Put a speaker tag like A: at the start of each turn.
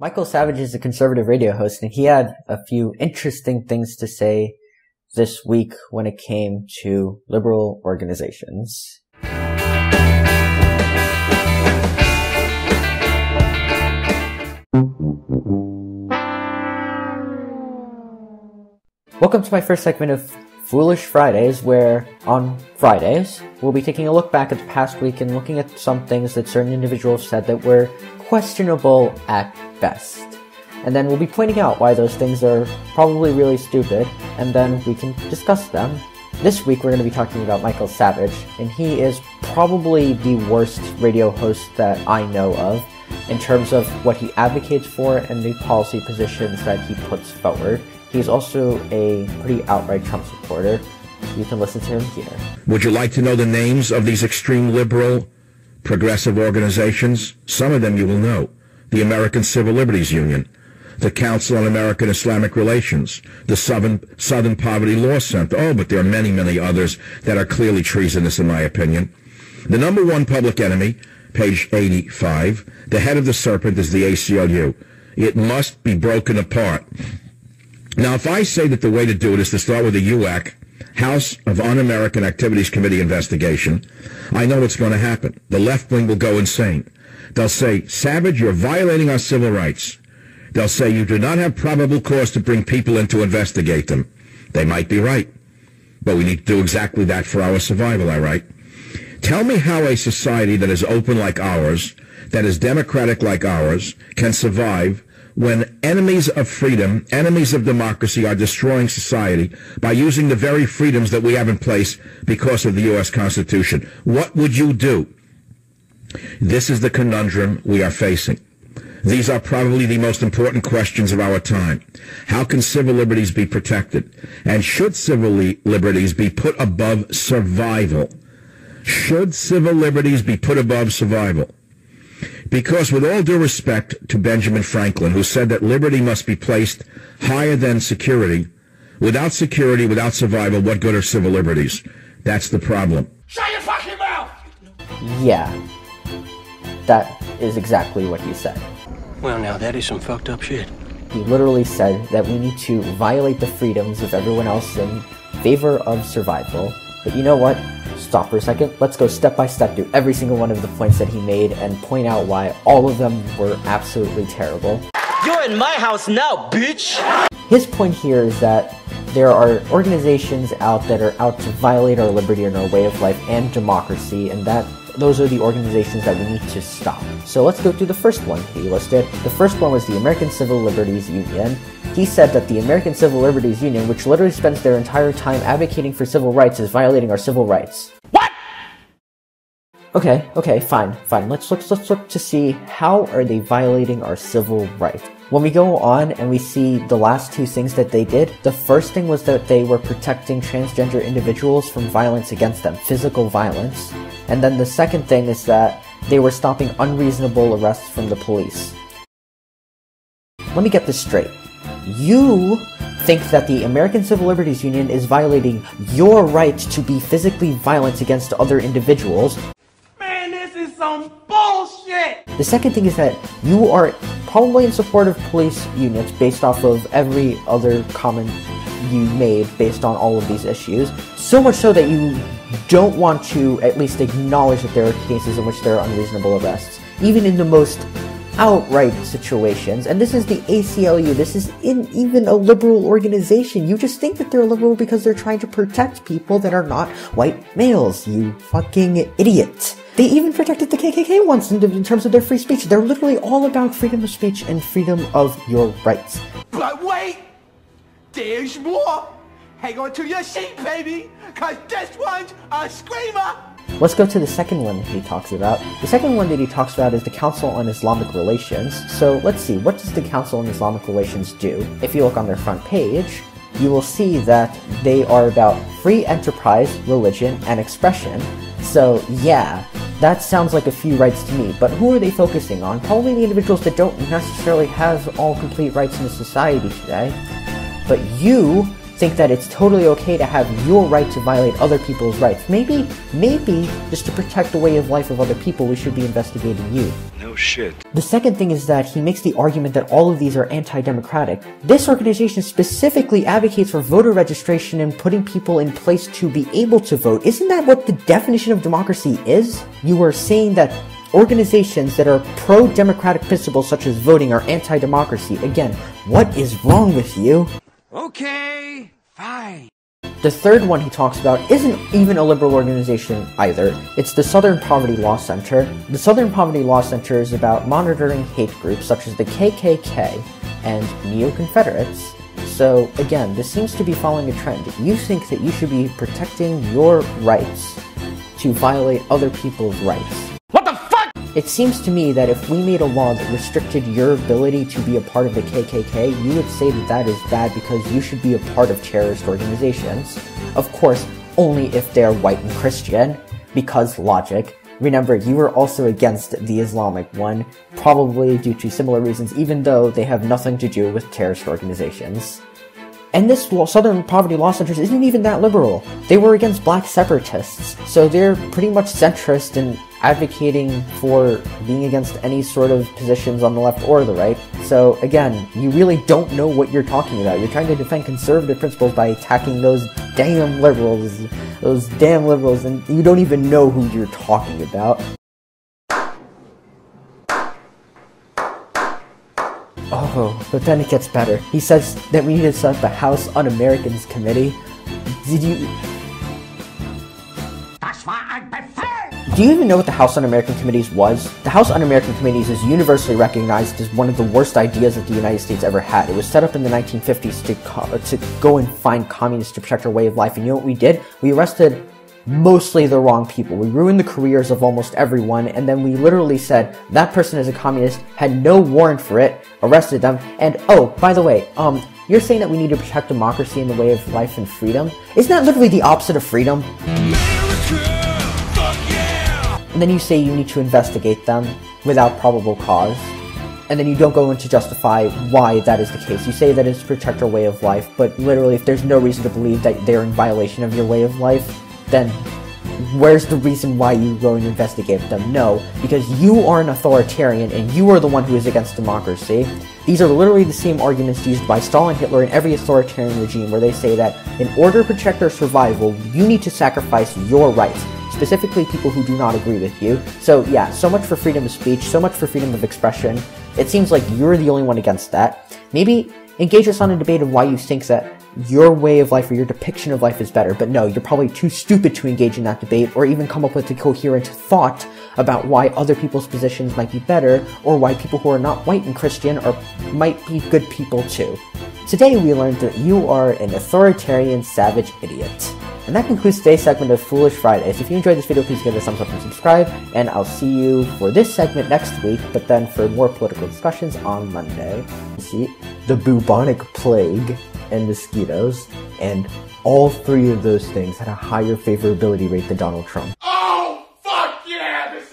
A: Michael Savage is a conservative radio host, and he had a few interesting things to say this week when it came to liberal organizations. Welcome to my first segment of Foolish Fridays, where on Fridays, we'll be taking a look back at the past week and looking at some things that certain individuals said that were questionable at best. And then we'll be pointing out why those things are probably really stupid, and then we can discuss them. This week we're going to be talking about Michael Savage, and he is probably the worst radio host that I know of in terms of what he advocates for and the policy positions that he puts forward. He's also a pretty outright Trump supporter. You can listen to him here.
B: Would you like to know the names of these extreme liberal, progressive organizations? Some of them you will know. The American Civil Liberties Union, the Council on American Islamic Relations, the Southern Poverty Law Center. Oh, but there are many, many others that are clearly treasonous in my opinion. The number one public enemy, page 85, the head of the serpent is the ACLU. It must be broken apart. Now, if I say that the way to do it is to start with a UAC, House of Un-American Activities Committee investigation, I know what's going to happen. The left wing will go insane. They'll say, Savage, you're violating our civil rights. They'll say you do not have probable cause to bring people in to investigate them. They might be right. But we need to do exactly that for our survival, I write. Tell me how a society that is open like ours, that is democratic like ours, can survive when enemies of freedom, enemies of democracy are destroying society by using the very freedoms that we have in place because of the U.S. Constitution. What would you do? This is the conundrum we are facing. These are probably the most important questions of our time. How can civil liberties be protected? And should civil liberties be put above survival? Should civil liberties be put above survival? Because with all due respect to Benjamin Franklin, who said that liberty must be placed higher than security, without survival, what good are civil liberties? That's the problem.
C: Shut your fucking mouth!
A: Yeah, that is exactly what he said.
C: Well, now that is some fucked up shit.
A: He literally said that we need to violate the freedoms of everyone else in favor of survival. But you know what? Stop for a second. Let's go step by step through every single one of the points that he made and point out why all of them were absolutely terrible.
D: You're in my house now, bitch!
A: His point here is that there are organizations out that are out to violate our liberty and our way of life and democracy, and that those are the organizations that we need to stop. So let's go through the first one he listed. The first one was the American Civil Liberties Union. He said that the American Civil Liberties Union, which literally spends their entire time advocating for civil rights, is violating our civil rights.
C: What?
A: Okay, fine. Let's look to see how are they violating our civil rights. When we go on and we see the last two things that they did, the first thing was that they were protecting transgender individuals from violence against them, physical violence. And then the second thing is that they were stopping unreasonable arrests from the police. Let me get this straight. You think that the American Civil Liberties Union is violating your right to be physically violent against other individuals.
C: Man, this is some bullshit!
A: The second thing is that you are probably in support of police units based off of every other comment you made based on all of these issues. So much so that you don't want to at least acknowledge that there are cases in which there are unreasonable arrests, even in the most outright situations. And this is the ACLU. This is even a liberal organization. You just think that they're liberal because they're trying to protect people that are not white males, you fucking idiot. They even protected the KKK once in terms of their free speech. They're literally all about freedom of speech and freedom of your rights.
C: But wait! There's more! Hang on to your seat, baby! Cause this one's a screamer!
A: Let's go to the second one he talks about. The second one that he talks about is the Council on Islamic Relations. So let's see, what does the Council on Islamic Relations do? If you look on their front page, you will see that they are about free enterprise, religion, and expression. So yeah, that sounds like a few rights to me, but who are they focusing on? Probably the individuals that don't necessarily have all complete rights in the society today. But you think that it's totally okay to have your right to violate other people's rights. Maybe, just to protect the way of life of other people, we should be investigating you.
E: No shit.
A: The second thing is that he makes the argument that all of these are anti-democratic. This organization specifically advocates for voter registration and putting people in place to be able to vote. Isn't that what the definition of democracy is? You are saying that organizations that are pro-democratic principles such as voting are anti-democracy. Again, what is wrong with you?
C: Okay, fine.
A: The third one he talks about isn't even a liberal organization either. It's the Southern Poverty Law Center. The Southern Poverty Law Center is about monitoring hate groups such as the KKK and Neo-Confederates. So again, this seems to be following a trend. You think that you should be protecting your rights to violate other people's rights.
C: What the fuck?
A: It seems to me that if we made a law that restricted your ability to be a part of the KKK, you would say that that is bad because you should be a part of terrorist organizations. Of course, only if they're white and Christian, because logic. Remember, you were also against the Islamic one, probably due to similar reasons, even though they have nothing to do with terrorist organizations. And this Southern Poverty Law Center isn't even that liberal. They were against black separatists, so they're pretty much centrist in advocating for being against any sort of positions on the left or the right. So again, you really don't know what you're talking about. You're trying to defend conservative principles by attacking those damn liberals, and you don't even know who you're talking about. Oh, but then it gets better. He says that we need to set up a House Unamericans Committee. Do you even know what the House Un-American Committees was? The House Un-American Committees is universally recognized as one of the worst ideas that the United States ever had. It was set up in the 1950s to go and find communists to protect our way of life. And you know what we did? We arrested mostly the wrong people. We ruined the careers of almost everyone, and then we literally said that person is a communist, had no warrant for it, arrested them, and oh, by the way, you're saying that we need to protect democracy in the way of life and freedom? Isn't that literally the opposite of freedom? And then you say you need to investigate them without probable cause, and then you don't go in to justify why that is the case. You say that it's to protect our way of life, but literally if there's no reason to believe that they're in violation of your way of life, then where's the reason why you go and investigate them? No, because you are an authoritarian and you are the one who is against democracy. These are literally the same arguments used by Stalin, Hitler, and every authoritarian regime where they say that in order to protect their survival, you need to sacrifice your rights, specifically people who do not agree with you. So yeah, so much for freedom of speech, so much for freedom of expression. It seems like you're the only one against that. Maybe engage us on a debate of why you think that your way of life or your depiction of life is better, but no, you're probably too stupid to engage in that debate or even come up with a coherent thought about why other people's positions might be better or why people who are not white and Christian might be good people too. Today we learned that you are an authoritarian, savage idiot. And that concludes today's segment of Foolish Fridays. If you enjoyed this video, please give it a thumbs up and subscribe, and I'll see you for this segment next week, but then for more political discussions on Monday. See, the bubonic plague and mosquitoes, and all three of those things had a higher favorability rate than Donald Trump.